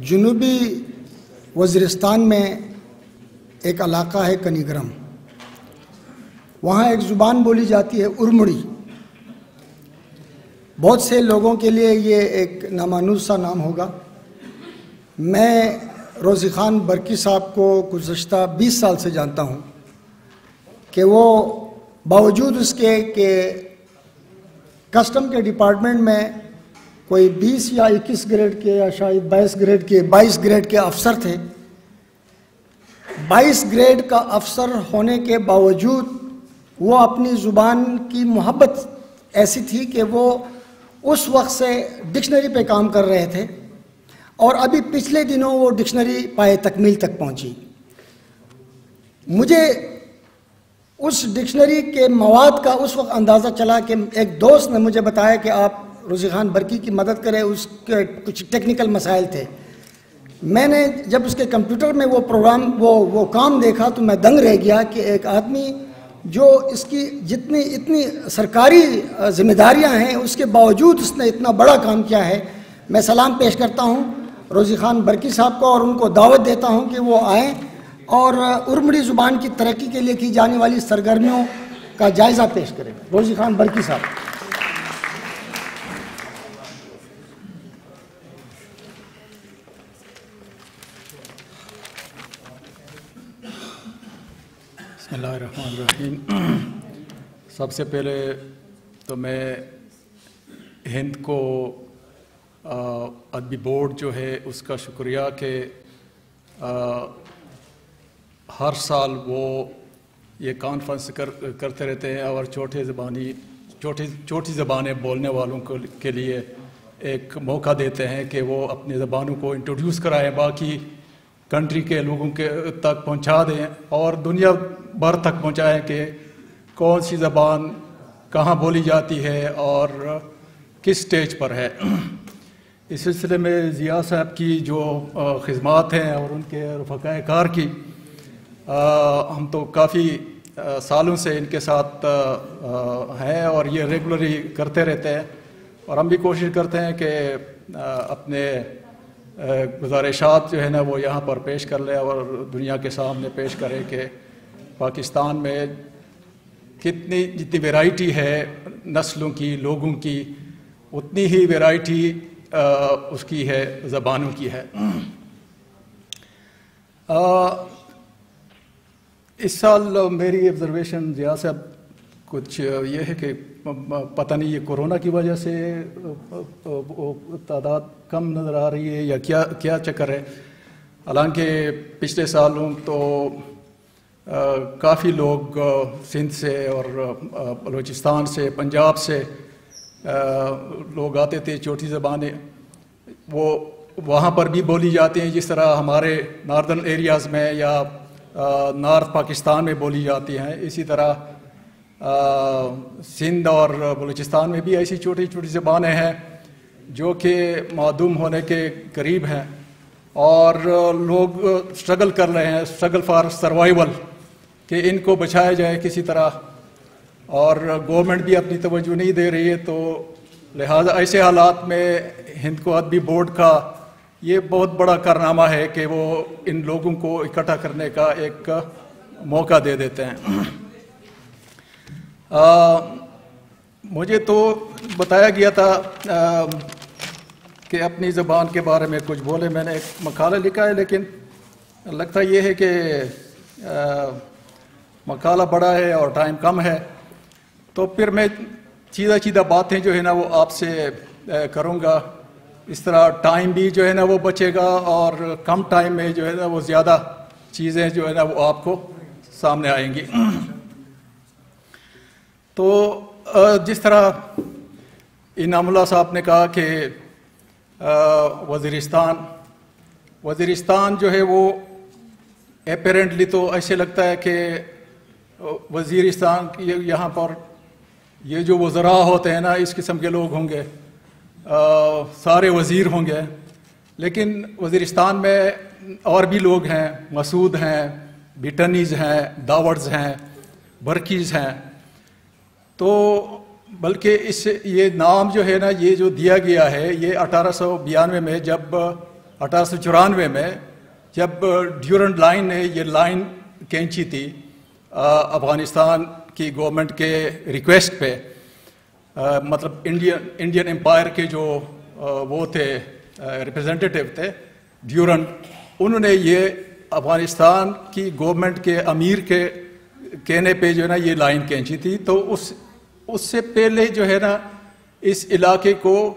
جنوبی وزیرستان میں ایک علاقہ ہے کنیگرم، وہاں ایک زبان بولی جاتی ہے ارمڑی۔ بہت سے لوگوں کے لیے یہ ایک نامانوس سا نام ہوگا۔ میں روزی خان برکی صاحب کو گزشتہ 20 سال سے جانتا ہوں کہ وہ باوجود اس کے کہ کسٹم کے ڈپارٹمنٹ میں کوئی 20 یا 21 گریڈ کے یا شاید 22 گریڈ کے افسر تھے، 22 گریڈ کا افسر ہونے کے باوجود وہ اپنی زبان کی محبت ایسی تھی کہ وہ اس وقت سے ڈکشنری پہ کام کر رہے تھے، اور ابھی پچھلے دنوں وہ ڈکشنری پائے تکمیل تک پہنچی۔ مجھے اس ڈکشنری کے مواد کا اس وقت اندازہ چلا کہ ایک دوست نے مجھے بتایا کہ آپ روزی خان برکی کی مدد کریں، اس کے کچھ ٹیکنیکل مسائل تھے۔ میں نے جب اس کے کمپیوٹر میں وہ کام دیکھا تو میں دنگ رہ گیا کہ ایک آدمی جو اس کی اتنی سرکاری ذمہ داریاں ہیں اس کے باوجود اس نے اتنا بڑا کام کیا ہے۔ میں سلام پیش کرتا ہوں روزی خان برکی صاحب کو اور ان کو دعوت دیتا ہوں کہ وہ آئیں اور ارمڑی زبان کی ترقی کے لیے کی جانے والی سرگرمیوں کا جائزہ پیش کریں۔ روزی خان برکی صاحب۔ بسم اللہ الرحمن الرحیم۔ سب سے پہلے تو میں ہند کو ادبی بورڈ جو ہے اس کا شکریہ کہ ہر سال وہ یہ کانفرنس کرتے رہتے ہیں اور چھوٹی زبانیں بولنے والوں کے لیے ایک موقع دیتے ہیں کہ وہ اپنی زبانوں کو انٹروڈیوس کرائیں، باقی کنٹری کے لوگوں کے تک پہنچا دیں اور دنیا بھر تک پہنچائیں کہ کون سی زبان کہاں بولی جاتی ہے اور کس سٹیج پر ہے۔ اس سلسلے میں ضیاء صاحب کی جو خدمات ہیں اور ان کے رفقائے کار کی، ہم تو کافی سالوں سے ان کے ساتھ ہیں اور یہ ریگولرلی کرتے رہتے ہیں، اور ہم بھی کوشش کرتے ہیں کہ اپنے گزارشات جو ہے نا وہ یہاں پر پیش کر لیں اور دنیا کے سامنے پیش کریں کہ پاکستان میں جتنی ویرائٹی ہے نسلوں کی، لوگوں کی، اتنی ہی ویرائٹی اس کی ہے، زبانوں کی ہے۔ اس سال میری آبزرویشن ضیاء صاحب کچھ یہ ہے کہ پتہ نہیں یہ کورونا کی وجہ سے تعداد کم نظر آ رہی ہے یا کیا چکر ہے، حالانکہ پچھلے سالوں تو کافی لوگ سندھ سے اور بلوچستان سے، پنجاب سے لوگ آتے تھے۔ چھوٹی زبانیں وہ وہاں پر بھی بولی جاتی ہیں جس طرح ہمارے ناردرن ایریاز میں یا نارتھ پاکستان میں بولی جاتی ہیں، اسی طرح سندھ اور بلوچستان میں بھی ایسی چھوٹی زبانیں ہیں جو کہ معدوم ہونے کے قریب ہیں، اور لوگ اسٹرگل کر رہے ہیں، اسٹرگل فار سروائیول، کہ ان کو بچایا جائے کسی طرح، اور گورنمنٹ بھی اپنی توجہ نہیں دے رہی ہے۔ تو لہٰذا ایسے حالات میں ہند کو ادبی بورڈ کا یہ بہت بڑا کارنامہ ہے کہ وہ ان لوگوں کو اکٹھا کرنے کا ایک موقع دے دیتے ہیں۔ مجھے تو بتایا گیا تھا کہ اپنی زبان کے بارے میں کچھ بولے، میں نے ایک مقالہ لکھا ہے، لیکن لگتا یہ ہے کہ مقالہ بڑا ہے اور ٹائم کم ہے، تو پھر میں سیدھا باتیں جو ہے نا وہ آپ سے کروں گا، اس طرح ٹائم بھی جو ہے نا وہ بچے گا اور کم ٹائم میں جو ہے نا وہ زیادہ چیزیں جو ہے نا وہ آپ کو سامنے آئیں گی۔ تو جس طرح انعام اللہ صاحب نے کہا کہ وزیرستان جو ہے وہ اپیرنٹلی تو ایسے لگتا ہے کہ وزیرستان یہاں پر یہ جو وزراء ہوتے ہیں نا اس قسم کے لوگ ہوں گے، سارے وزیر ہوں گے، لیکن وزیرستان میں اور بھی لوگ ہیں، مسعود ہیں، بٹنیز ہیں، داوڑز ہیں، برکیز ہیں۔ تو بلکہ اس یہ نام جو ہے نا یہ جو دیا گیا ہے یہ 1892 میں جب 1894 میں جب ڈیورنٹ لائن نے یہ لائن کھینچی تھی افغانستان کی گورنمنٹ کے ریکویسٹ پہ، مطلب انڈین امپائر کے جو وہ تھے ریپرزینٹیٹیو تھے ڈیورنٹ، انہوں نے یہ افغانستان کی گورنمنٹ کے امیر کے کہنے پہ جو ہے نا یہ لائن کھینچی تھی. تو اس سے پہلے جو ہے نا اس علاقے کو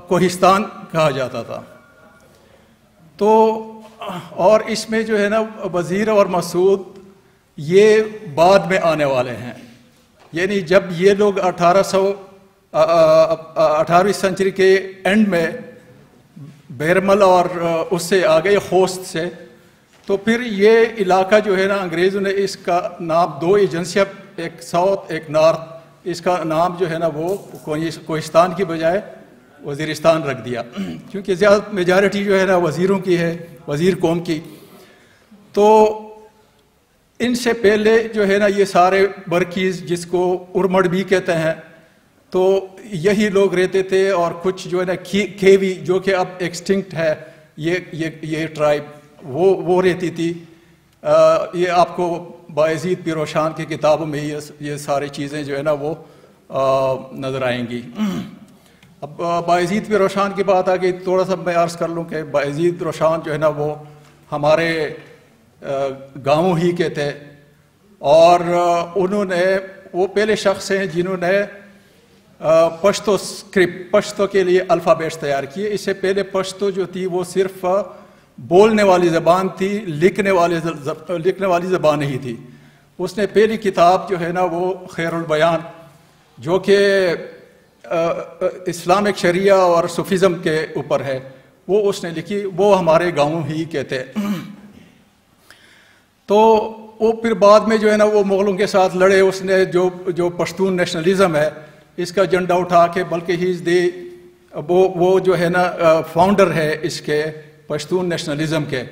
کوہستان کہا جاتا تھا. تو اور اس میں جو ہے نا وزیر اور مسعود یہ بعد میں آنے والے ہیں، یعنی جب یہ لوگ 18ویں سنچری کے اینڈ میں بیرمل اور اس سے آگے خوست سے، تو پھر یہ علاقہ جو ہے نا انگریزوں نے اس کا نام 2 ایجنسیاں، ایک ساؤتھ ایک نارتھ، اس کا نام جو ہے نا وہ کوہستان کی بجائے وزیرستان رکھ دیا، کیونکہ زیادہ میجارٹی جو ہے نا وزیروں کی ہے، وزیر قوم کی. تو ان سے پہلے جو ہے نا یہ سارے برکیز جس کو ارمڑ بھی کہتے ہیں، تو یہی لوگ رہتے تھے. اور کچھ جو ہے نا کھیوی جو کہ اب ایکسٹنکٹ ہے یہ ٹرائب وہ رہتی تھی. یہ آپ کو بایزید پیروشان کی کتابوں میں یہ ساری چیزیں جو ہے نا وہ نظر آئیں گی. اب بایزید پیروشان کی بات آ گئی، تھوڑا سا میں عرض کر لوں کہ بایزید پیروشان جو ہے نا وہ ہمارے گاؤں ہی کے تھے، اور انہوں نے وہ پہلے شخص ہیں جنہوں نے پشتو اسکرپٹ، پشتو کے لیے الفابیٹس تیار کیے. اس سے پہلے پشتو جو تھی وہ صرف بولنے والی زبان تھی، لکھنے والی زبان نہیں تھی. اس نے پہلی کتاب جو ہے نا وہ خیر البیان جو کہ اسلامک شریعہ اور صوفیزم کے اوپر ہے وہ اس نے لکھی. وہ ہمارے گاؤں ہی کے تھے. تو وہ پھر بعد میں جو ہے نا وہ مغلوں کے ساتھ لڑے. اس نے جو پشتون نیشنلزم ہے اس کا جھنڈا اٹھا کے، بلکہ ہی وہ جو ہے نا فاؤنڈر ہے اس کے پشتون نیشنلزم کے.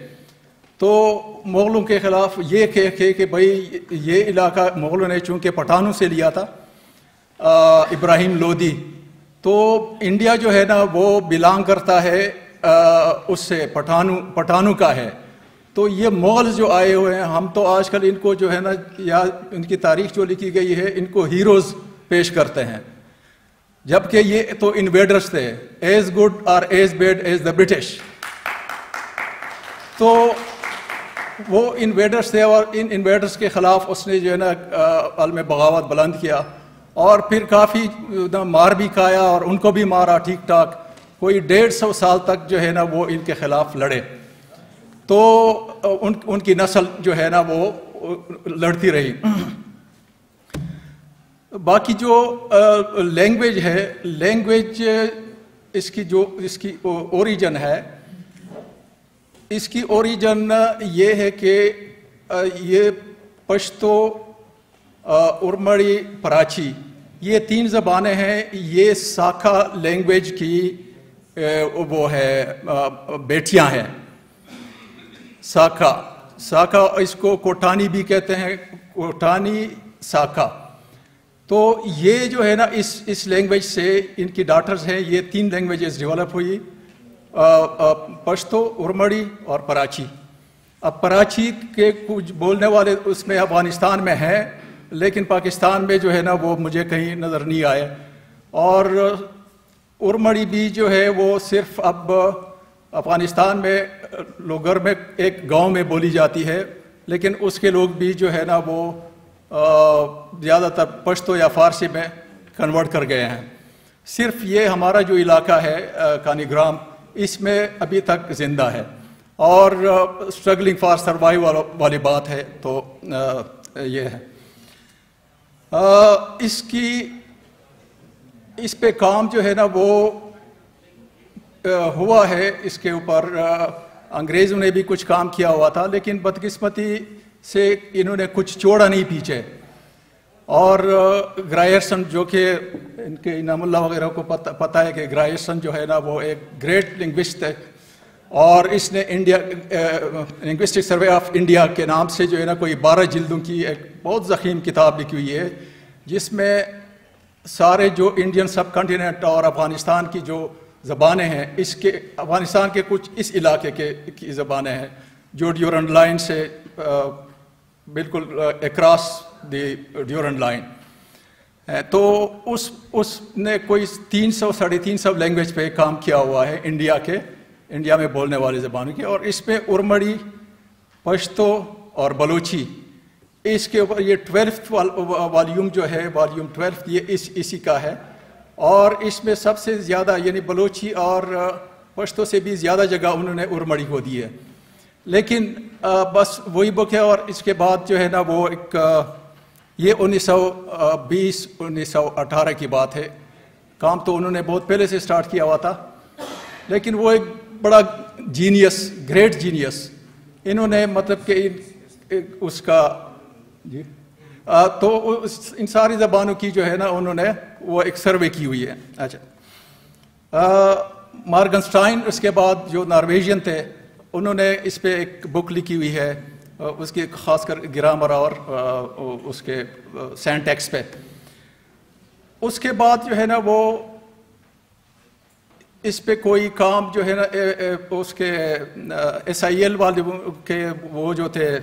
تو مغلوں کے خلاف یہ کہہ کہ بھائی یہ علاقہ مغلوں نے چونکہ پٹھانوں سے لیا تھا، ابراہیم لودھی، تو انڈیا جو ہے نا وہ بلانگ کرتا ہے اس سے پٹھانوں کا ہے. تو یہ مغل جو آئے ہوئے ہیں، ہم تو آج کل ان کو جو ہے نا یا ان کی تاریخ جو لکھی گئی ہے ان کو ہیروز پیش کرتے ہیں، جبکہ یہ تو انویڈرز تھے، ایز گڈ اور as bad as the British. تو وہ انویڈرز تھے، اور ان انویڈرز کے خلاف اس نے جو ہے نا عالم بغاوت بلند کیا، اور پھر کافی مار بھی کھایا اور ان کو بھی مارا ٹھیک ٹھاک. کوئی 150 سال تک جو ہے نا وہ ان کے خلاف لڑے. تو ان کی نسل جو ہے نا وہ لڑتی رہی. باقی جو لینگویج ہے، لینگویج اس کی اوریجن ہے، اس کی اوریجن یہ ہے کہ یہ پشتو، ارمڑی، پراچی، یہ 3 زبانیں ہیں. یہ ساکھا لینگویج کی وہ ہے بیٹیاں ہیں. ساکھا اس کو کوٹانی بھی کہتے ہیں، کوٹانی ساکھا. تو یہ جو ہے نا اس لینگویج سے ان کی ڈاٹرز ہیں. یہ 3 لینگویجز ڈیولپ ہوئی، پشتو، ارمڑی اور پراچی. اب پراچی کے کچھ بولنے والے اس میں افغانستان میں ہیں، لیکن پاکستان میں جو ہے نا وہ مجھے کہیں نظر نہیں آئے. اور ارمڑی بھی جو ہے وہ صرف اب افغانستان میں لوگر میں ایک گاؤں میں بولی جاتی ہے، لیکن اس کے لوگ بھی جو ہے نا وہ زیادہ تر پشتو یا فارسی میں کنورٹ کر گئے ہیں. صرف یہ ہمارا جو علاقہ ہے کانی گرام، اس میں ابھی تک زندہ ہے، اور اسٹرگلنگ فار سروائیول والی بات ہے. تو یہ ہے اس پہ کام جو ہے نا وہ ہوا ہے. اس کے اوپر انگریزوں نے بھی کچھ کام کیا ہوا تھا، لیکن بدقسمتی سے انہوں نے کچھ چھوڑا نہیں پیچھے. اور گرائرسن جو کہ ان کے انعام اللہ وغیرہ کو پتہ ہے کہ گرائرسن جو ہے نا وہ ایک گریٹ لنگوسٹ ہے، اور اس نے India linguistic survey of India کے نام سے جو ہے نا کوئی 12 جلدوں کی ایک بہت ضخیم کتاب لکھی ہوئی ہے، جس میں سارے جو انڈین سب کنٹیننٹ اور افغانستان کی جو زبانیں ہیں، اس کے افغانستان کے کچھ اس علاقے کی زبانیں ہیں جو ڈیورنڈ لائن سے بالکل اکراس دی ڈیورنڈ لائن. تو اس نے کوئی 300-350 لینگویج پہ کام کیا ہوا ہے انڈیا میں بولنے والی زبانوں کی، اور اس میں ارمڑی، پشتو اور بلوچی، اس کے اوپر یہ 12 والیوم جو ہے، والیوم 12 یہ اسی کا ہے. اور اس میں سب سے زیادہ یعنی بلوچی اور پشتو سے بھی زیادہ جگہ انہوں نے ارمڑی کو دی ہے. لیکن بس وہی بک ہے. اور اس کے بعد جو ہے نا وہ ایک یہ 1920-1918 کی بات ہے. کام تو انہوں نے بہت پہلے سے سٹارٹ کیا ہوا تھا، لیکن وہ ایک بڑا جینیس، گریٹ جینیس انہوں نے مطلب کہ اس کا جی تو ان ساری زبانوں کی جو ہے نا انہوں نے وہ ایک سروے کی ہوئی ہے. اچھا، مارگنسٹائن اس کے بعد جو نارویجین تھے انہوں نے اس پہ ایک بک لکھی ہوئی ہے، اس کی خاص کر گرامر اور اس کے سینٹیکس پہ. اس کے بعد جو ہے نا وہ اس پہ کوئی کام جو ہے نا اس کے SIL والے کے وہ جو تھے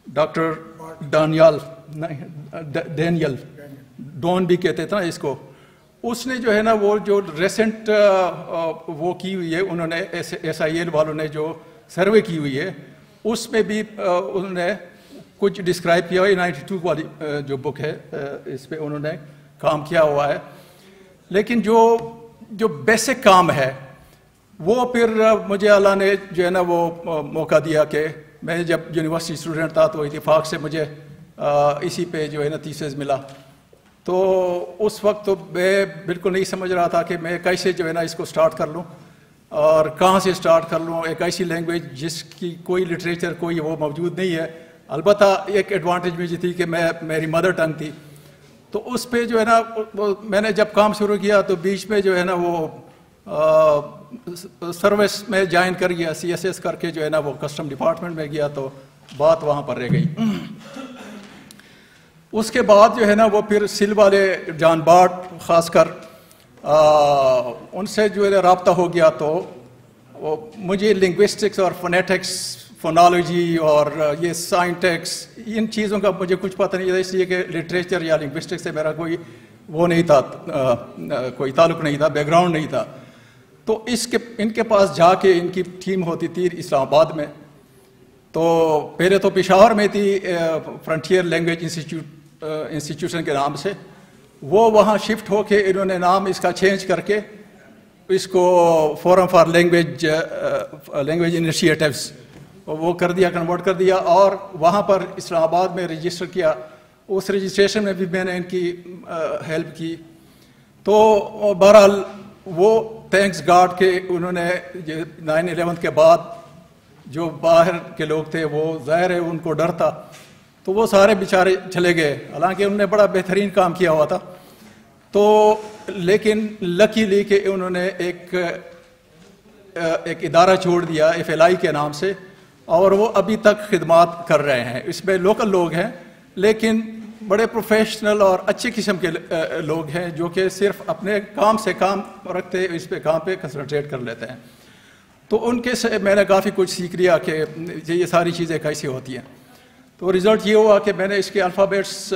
ڈاکٹر ڈینیل ڈون بھی کہتے تھے نا اس کو، اس نے جو ہے نا وہ جو ریسنٹ وہ کی ہوئی ہے انہوں نے SIL والوں نے جو سروے کی ہوئی ہے اس میں بھی انہوں نے کچھ ڈسکرائب کیا ہوا ہے. 92 والی جو بک ہے اس پہ انہوں نے کام کیا ہوا ہے. لیکن جو بیسک کام ہے وہ پھر مجھے اللہ نے جو ہے نا وہ موقع دیا کہ میں جب یونیورسٹی اسٹوڈنٹ تھا تو اتفاق سے مجھے اسی پہ جو ہے نا تھیسس ملا. تو اس وقت تو میں بالکل نہیں سمجھ رہا تھا کہ میں کیسے جو ہے نا اس کو سٹارٹ کر لوں اور کہاں سے سٹارٹ کر لوں. ایک ایسی لینگویج جس کی کوئی لٹریچر کوئی وہ موجود نہیں ہے. البتہ ایک ایڈوانٹیج مجھے تھی کہ میری مدر ٹنگ تھی، تو اس پہ جو ہے نا میں نے جب کام شروع کیا تو بیچ میں جو ہے نا وہ سروس میں جوائن کر گیا، CSS کر کے جو ہے نا وہ کسٹم ڈپارٹمنٹ میں گیا، تو بات وہاں پر رہ گئی. اس کے بعد جو ہے نا وہ پھر سل والے جان باٹ خاص کر ان سے جو ہے رابطہ ہو گیا. تو مجھے لنگوسٹکس اور فونیٹکس، فونالوجی اور یہ سائنٹیکس ان چیزوں کا مجھے کچھ پتہ نہیں تھا، اس لیے کہ لٹریچر یا لنگوسٹکس سے میرا کوئی وہ نہیں تھا، کوئی تعلق نہیں تھا، بیک گراؤنڈ نہیں تھا. تو ان کے پاس جا کے ان کی ٹیم ہوتی تھی اسلام آباد میں. تو پہلے تو پشاور میں تھی فرنٹیئر لینگویج انسٹیٹیوشن کے نام سے. وہ وہاں شفٹ ہو کے انہوں نے نام اس کا چینج کر کے اس کو فورم فار لینگویج انیشیٹیوز وہ کر دیا، کنورٹ کر دیا، اور وہاں پر اسلام آباد میں رجسٹر کیا. اس رجسٹریشن میں بھی میں نے ان کی ہیلپ کی. تو بہرحال وہ تھینکس گاڈ کہ انہوں نے 9/11 کے بعد جو باہر کے لوگ تھے وہ ظاہر ہے ان کو ڈر تھا، تو وہ سارے بیچارے چلے گئے، حالانکہ انہوں نے بڑا بہترین کام کیا ہوا تھا. تو لیکن لکیلی کہ انہوں نے ایک ادارہ چھوڑ دیا FLI کے نام سے، اور وہ ابھی تک خدمات کر رہے ہیں. اس میں لوکل لوگ ہیں لیکن بڑے پروفیشنل اور اچھے قسم کے لوگ ہیں جو کہ صرف اپنے کام سے کام رکھتے، اس پہ کام پہ کنسنٹریٹ کر لیتے ہیں. تو ان کے سے میں نے کافی کچھ سیکھ لیا کہ یہ ساری چیزیں کیسی ہوتی ہیں. تو رزلٹ یہ ہوا کہ میں نے اس کے الفابیٹس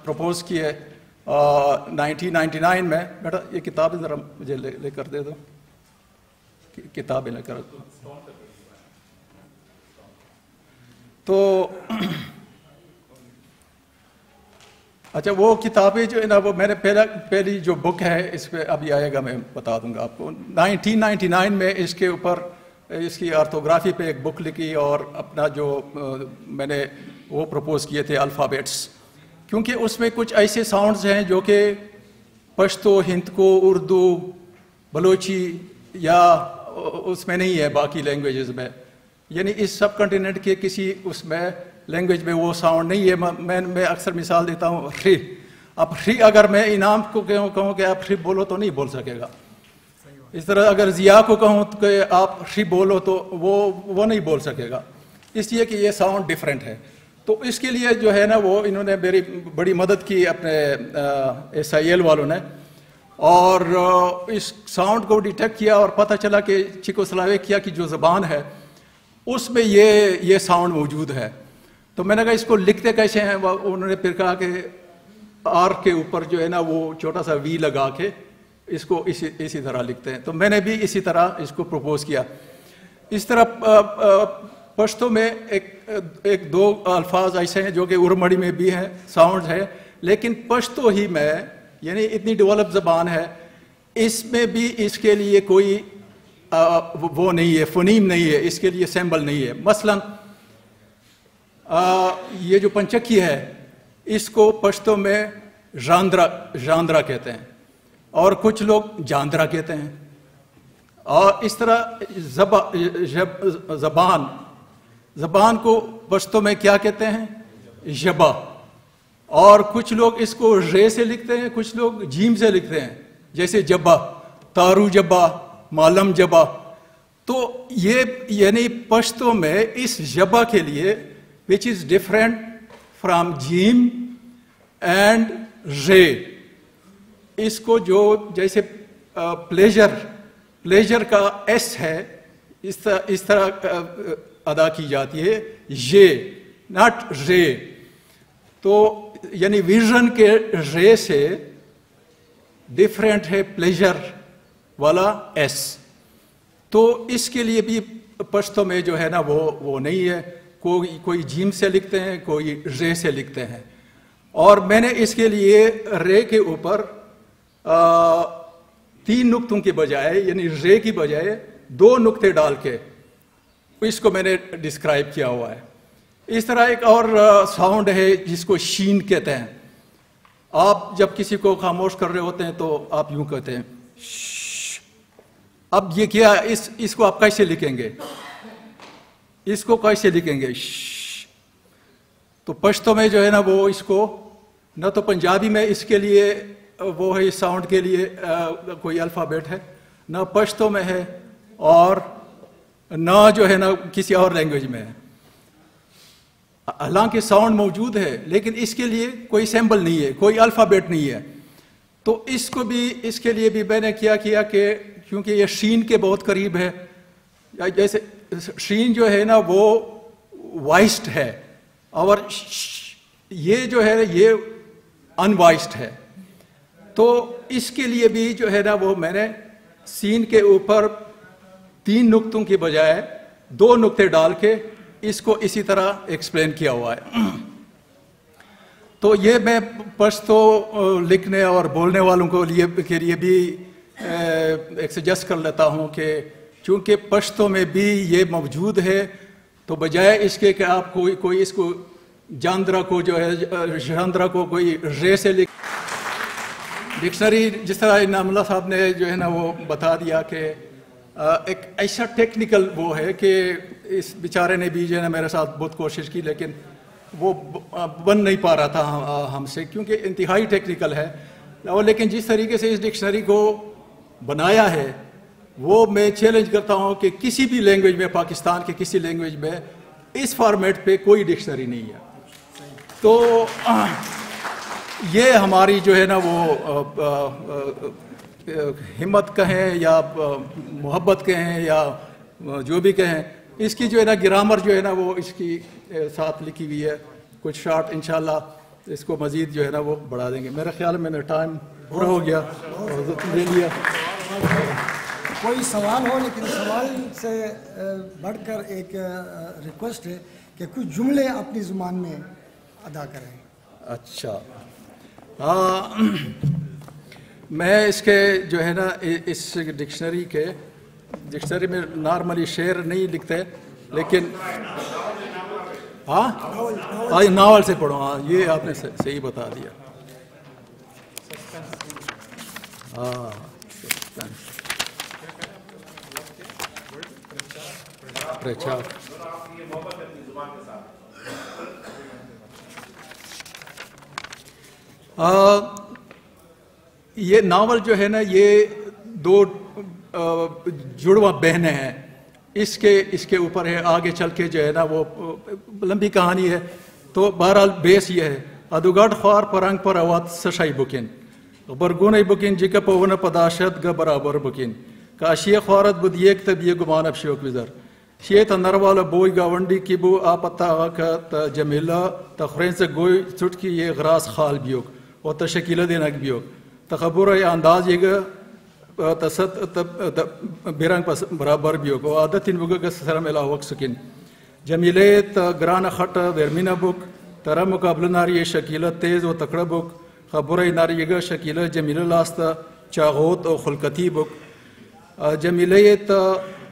پروپوز کیے 1999 میں. بیٹا یہ کتابیں ذرا مجھے لے کر دے دو، کتابیں لے کر. تو اچھا وہ کتابیں جو ہے نا وہ میں نے پہلی جو بک ہے اس پہ ابھی آئے گا، میں بتا دوں گا آپ کو. 1999 میں اس کے اوپر اس کی آرتھوگرافی پہ ایک بک لکھی، اور اپنا جو میں نے وہ پروپوز کیے تھے الفابیٹس، کیونکہ اس میں کچھ ایسے ساؤنڈز ہیں جو کہ پشتو، ہندکو، اردو، بلوچی یا اس میں نہیں ہے باقی لینگویجز میں. یعنی اس سب کنٹیننٹ کے کسی اس میں لینگویج میں وہ ساؤنڈ نہیں ہے. میں اکثر مثال دیتا ہوں ری. اب ری اگر میں انعام کو کہوں کہ آپ ری بولو تو نہیں بول سکے گا. اس طرح اگر ضیاء کو کہوں کہ آپ ری بولو تو وہ نہیں بول سکے گا، اس لیے کہ یہ ساؤنڈ ڈیفرنٹ ہے. تو اس کے لیے جو ہے نا وہ انہوں نے میری بڑی مدد کی اپنے SIL والوں نے، اور اس ساؤنڈ کو ڈیٹیکٹ کیا اور پتہ چلا کہ چیکوسلواکیا کی جو زبان ہے اس میں یہ ساؤنڈ موجود ہے. تو میں نے کہا اس کو لکھتے کیسے ہیں؟ انہوں نے پھر کہا کہ آر کے اوپر جو ہے نا وہ چھوٹا سا وی لگا کے اس کو اسی طرح لکھتے ہیں. تو میں نے بھی اسی طرح اس کو پروپوز کیا. اس طرح پشتو میں ایک دو الفاظ ایسے ہیں جو کہ ارمڑی میں بھی ہیں، ساؤنڈ ہے، لیکن پشتو ہی میں یعنی اتنی ڈیولپ زبان ہے، اس میں بھی اس کے لیے کوئی وہ نہیں ہے، فنیم نہیں ہے، اس کے لیے سیمبل نہیں ہے. مثلا یہ جو پنچکی ہے اس کو پشتو میں ژاندرا کہتے ہیں، اور کچھ لوگ جاندرا کہتے ہیں. اور اس طرح زبان کو پشتو میں کیا کہتے ہیں؟ ژبا. اور کچھ لوگ اس کو رے سے لکھتے ہیں، کچھ لوگ جیم سے لکھتے ہیں، جیسے جبا، تارو جبا، مالم جبا. تو یہ یعنی پشتو میں اس ژبا کے لیے which is different from Jim and Ray, اس کو جو جیسے پلیجر کا ایس ہے اس طرح ادا کی جاتی ہے، یہ ناٹ رے. تو یعنی ویژن کے رے سے ڈفرینٹ ہے پلیجر والا ایس. تو اس کے لیے بھی پشتو میں جو ہے نا وہ نہیں ہے، کوئی جیم سے لکھتے ہیں، کوئی رے سے لکھتے ہیں. اور میں نے اس کے لیے رے کے اوپر 3 نقطوں کے بجائے یعنی رے کی بجائے 2 نقطے ڈال کے اس کو میں نے ڈسکرائب کیا ہوا ہے. اس طرح ایک اور ساؤنڈ ہے جس کو شین کہتے ہیں. آپ جب کسی کو خاموش کر رہے ہوتے ہیں تو آپ یوں کہتے ہیں شش. اب یہ کیا اس کو آپ کیسے لکھیں گے؟ اس کو کیسے لکھیں گے؟ شش. تو پشتو میں جو ہے نا وہ اس کو نہ تو پنجابی میں اس کے لیے وہ ہے، اس ساؤنڈ کے لیے کوئی الفابیٹ ہے، نہ پشتو میں ہے، اور نہ جو ہے نا کسی اور لینگویج میں ہے. حالانکہ ساؤنڈ موجود ہے لیکن اس کے لیے کوئی سیمبل نہیں ہے، کوئی الفابیٹ نہیں ہے. تو اس کے لیے بھی میں نے کیا کہ کیونکہ یہ شین کے بہت قریب ہے، جیسے شین جو ہے نا وہ وائسڈ ہے اور یہ جو ہے یہ ان وائسڈ ہے. تو اس کے لیے بھی جو ہے نا وہ میں نے سین کے اوپر 3 نقطوں کے بجائے 2 نقطے ڈال کے اس کو اسی طرح ایکسپلین کیا ہوا ہے. تو یہ میں پشتو لکھنے اور بولنے والوں کے لیے بھی ایک سجیسٹ کر لیتا ہوں کہ چونکہ پشتو میں بھی یہ موجود ہے، تو بجائے اس کے کہ آپ کوئی اس کو جاندرا کو جو ہے ژاندرا کو کوئی رے سے لکھ. ڈکشنری جس طرح انعام اللہ صاحب نے جو ہے نا وہ بتا دیا کہ ایک ایسا ٹیکنیکل وہ ہے کہ اس بیچارے نے بھی جو ہے نا میرے ساتھ بہت کوشش کی لیکن وہ بن نہیں پا رہا تھا ہم سے، کیونکہ انتہائی ٹیکنیکل ہے. اور لیکن جس طریقے سے اس ڈکشنری کو بنایا ہے وہ میں چیلنج کرتا ہوں کہ کسی بھی لینگویج میں، پاکستان کے کسی لینگویج میں اس فارمیٹ پہ کوئی ڈکشنری نہیں ہے. تو یہ ہماری جو ہے نا وہ ہمت کہیں یا محبت کہیں یا جو بھی کہیں، اس کی جو ہے نا گرامر جو ہے نا وہ اس کی ساتھ لکھی ہوئی ہے. کچھ شارٹ انشاءاللہ اس کو مزید جو ہے نا وہ بڑھا دیں گے. میرا خیال میں نے ٹائم پورا ہو گیا لے لیا. کوئی سوال ہو، لیکن سوال سے بڑھ کر ایک ریکویسٹ ہے کہ کچھ جملے اپنی زبان میں ادا کریں. اچھا، میں اس کے جو ہے نا اس ڈکشنری میں نارملی شعر نہیں لکھتے لیکن ناول سے پڑھو. ہاں یہ آپ نے صحیح بتا دیا. یہ ناول جو ہے نا یہ 2 جڑواں بہنیں ہیں. اس کے اوپر ہے، آگے چل کے جو ہے نا وہ لمبی کہانی ہے تو بہرحال بیس یہ ہے ادوگاٹ خوار پرنگ پر اوات سشائی بکن برگون بکن جکا پون پداشت گا برابر بکن کاشی خوارت بود یک تب یہ گمان اب شیوک وزر شیت نروالا بوئی گاونڈی کی بو آپتا آگا کا تا جمیلہ تا خورین سے گوئی چٹ کی یہ غراس خال بیوک و تا شکیلہ دینک بیوک تا خبور یا انداز یہ گا تا ست بیرنگ پس برابر بیوک و عادت ان بگا گا سرم الہ وقت سکن جمیلے تا گران خط ورمینہ بک ترہ مقابل ناری شکیلہ تیز و تکڑا بک خبور ناری گا شکیلہ جمیلہ لاستا چاغوت و خلقتی بک جمیلے تا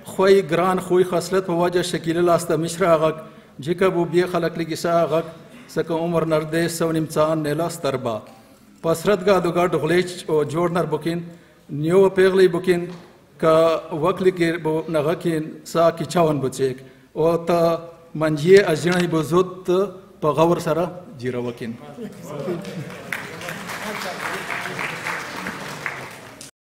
خوی گران خوی خصلت پواجہ شکیل لاستا مشرا آغاک جکا بو بی خلق لگیسا آغاک سکا عمر نردے سو نمچان نیلا ستربا پسرت گا دوگا ڈغلیچ او جوڑ نر بکن نیو پیغلی بکن کا وقت لگیر بو نغاکین سا کی چاون بچیک او تا منجیے ازجنہی بو زود پا غور سرا جیرا وکن